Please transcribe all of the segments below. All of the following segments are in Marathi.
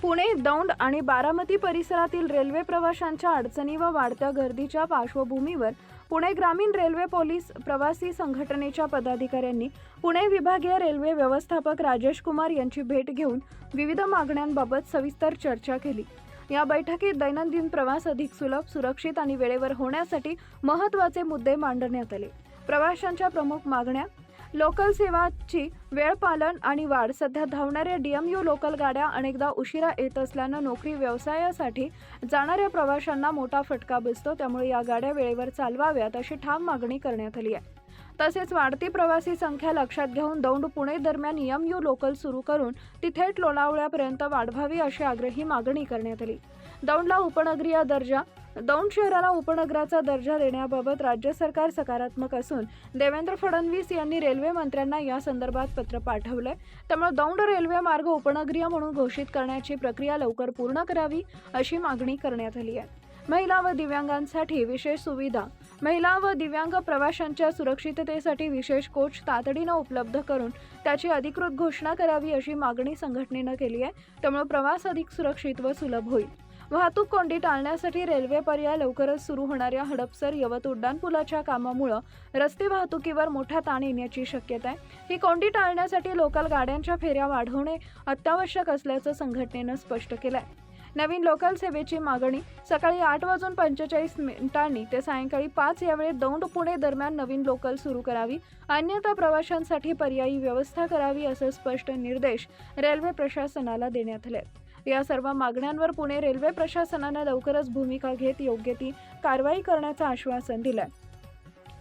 पुणे, दौंड आणि बारामती परिसरातील रेल्वे प्रवाशांच्या अडचणी व वाढत्या गर्दीच्या पार्श्वभूमीवर पुणे ग्रामीण रेल्वे पोलीस प्रवासी संघटनेच्या पदाधिकाऱ्यांनी पुणे विभागीय रेल्वे व्यवस्थापक राजेश कुमार यांची भेट घेऊन विविध मागण्यांबाबत सविस्तर चर्चा केली। या बैठकीत दैनंदिन प्रवास अधिक सुलभ, सुरक्षित आणि वेळेवर होण्यासाठी महत्त्वाचे मुद्दे मांडण्यात आले। प्रवाशांच्या प्रमुख मागण्या: लोकल सेवाची वेळ पालन आणि वाढ। सध्या धावणाऱ्या DMU लोकल गाड्या अनेकदा उशिरा येत असल्याने नोकरी व्यवसायासाठी जाणाऱ्या प्रवाशांना मोठा फटका बसतो, त्यामुळे या गाड्या वेळेवर चालवाव्यात अशी ठाम मागणी करण्यात आली आहे। तसेच वाढती प्रवासी संख्या लक्षात घेऊन दौंड पुणे दरम्यान DMU लोकल सुरू करून ती थेट लोणावळ्यापर्यंत वाढवावी अशी आग्रही मागणी करण्यात आली। दौंडला उपनगरीय दर्जा दौंड शहराला उपनगराचा दर्जा देण्याबाबत राज्य सरकार सकारात्मक असून देवेंद्र फडणवीस यांनी रेल्वे मंत्र्यांना या संदर्भात पत्र पाठवले, त्यामुळे दौंड रेल्वे मार्ग उपनगरीय म्हणून घोषित करण्याची प्रक्रिया लवकर पूर्ण करावी अशी मागणी करण्यात आली आहे। महिला व दिव्यांगांसाठी विशेष सुविधा: महिला व दिव्यांग प्रवाशांच्या सुरक्षिततेसाठी विशेष कोच तातडीने उपलब्ध करून त्याची अधिकृत घोषणा करावी अशी मागणी संघटनेने केली आहे, त्यामुळे प्रवास अधिक सुरक्षित व सुलभ होईल। वाहतूक कोंडी टाळण्यासाठी रेल्वे पर्याय लवकरच सुरू होणाऱ्या हडपसर यवत उड्डाणपुलाच्या कामामुळे रस्ते वाहतुकीवर मोठा ताण येण्याची शक्यता आहे। ही कोंडी टाळण्यासाठी लोकल गाड्यांच्या फेऱ्या वाढवणे अत्यावश्यक असल्याचं संघटनेनं स्पष्ट केलं आहे। नवीन लोकल सेवेची मागणी: सकाळी 8:45 ते सायंकाळी 5 या वेळेत दौंड पुणे दरम्यान नवीन लोकल सुरू करावी, अन्यथा प्रवाशांसाठी पर्यायी व्यवस्था करावी असे स्पष्ट निर्देश रेल्वे प्रशासनाला देण्यात आले। या सर्व मागण्यांवर पुणे रेल्वे प्रशासनाने लवकरच भूमिका घेत योग्य ती कारवाई करण्याचं आश्वासन दिलंय।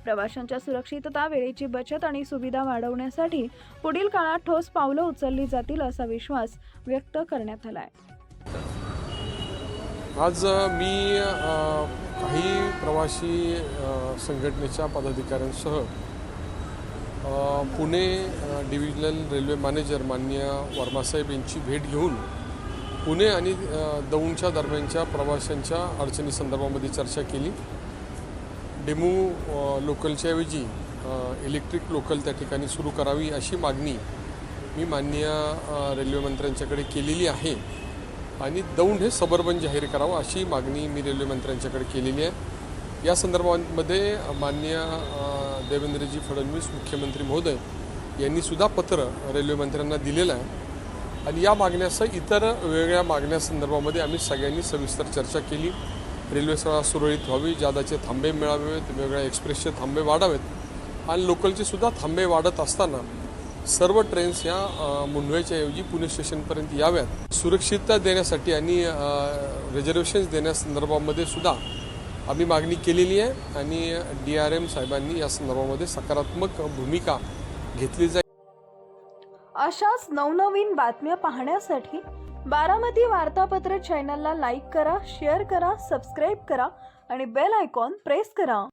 प्रवाशांच्या सुरक्षितता, वेळेची बचत आणि सुविधा वाढवण्यासाठी पुढील काळात ठोस पावलं उचलली जातील असा विश्वास व्यक्त करण्यात आलाय। आज मी काही प्रवासी संघटनेच्या पदाधिकाऱ्यांसह पुणे डिव्हिजनल रेल्वे मॅनेजर माननीय वर्मासाहेब यांची भेट घेऊन पुणे आणि दौंडच्या दरम्यानच्या प्रवाशांच्या अडचणी संदर्भामध्ये चर्चा केली। डेमू लोकलच्या ऐवजी इलेक्ट्रिक लोकल त्या ठिकाणी सुरू करावी अशी मागणी मी माननीय रेल्वे मंत्र्यांच्याकडे केलेली आहे आणि दौंड हे सबर्बन जाहीर करावं अशी मागणी मी रेल्वे मंत्र्यांच्याकडे केलेली आहे। या संदर्भामध्ये माननीय देवेंद्रजी फडणवीस मुख्यमंत्री महोदय यांनी सुद्धा पत्र रेल्वे मंत्र्यांना दिलेलं आहे आणि या मागण्यासह इतर वेगवेगळ्या मागण्यासंदर्भामध्ये आम्ही सगळ्यांनी सविस्तर चर्चा केली। रेल्वे सेवा सुरळीत व्हावी, जादाचे थांबे मिळावेत, वेगवेगळ्या एक्सप्रेसचे थांबे वाढावेत आणि लोकलचे सुद्धा थांबे वाढत असताना सर्व ट्रेन्स या मुंढव्याच्या ऐवजी पुणे स्टेशनपर्यंत याव्यात। सुरक्षितता देण्यासाठी आणि रिझर्वेशन्स देण्यासंदर्भामध्ये सुद्धा आम्ही मागणी केलेली आहे आणि DRM साहेबांनी या संदर्भामध्ये सकारात्मक भूमिका घेतली जाईल। अशाच नवनवीन बातम्या पाहण्यासाठी बारामती वार्तापत्र चॅनलला लाईक करा, शेअर करा, सबस्क्राईब करा आणि बेल आयकॉन प्रेस करा।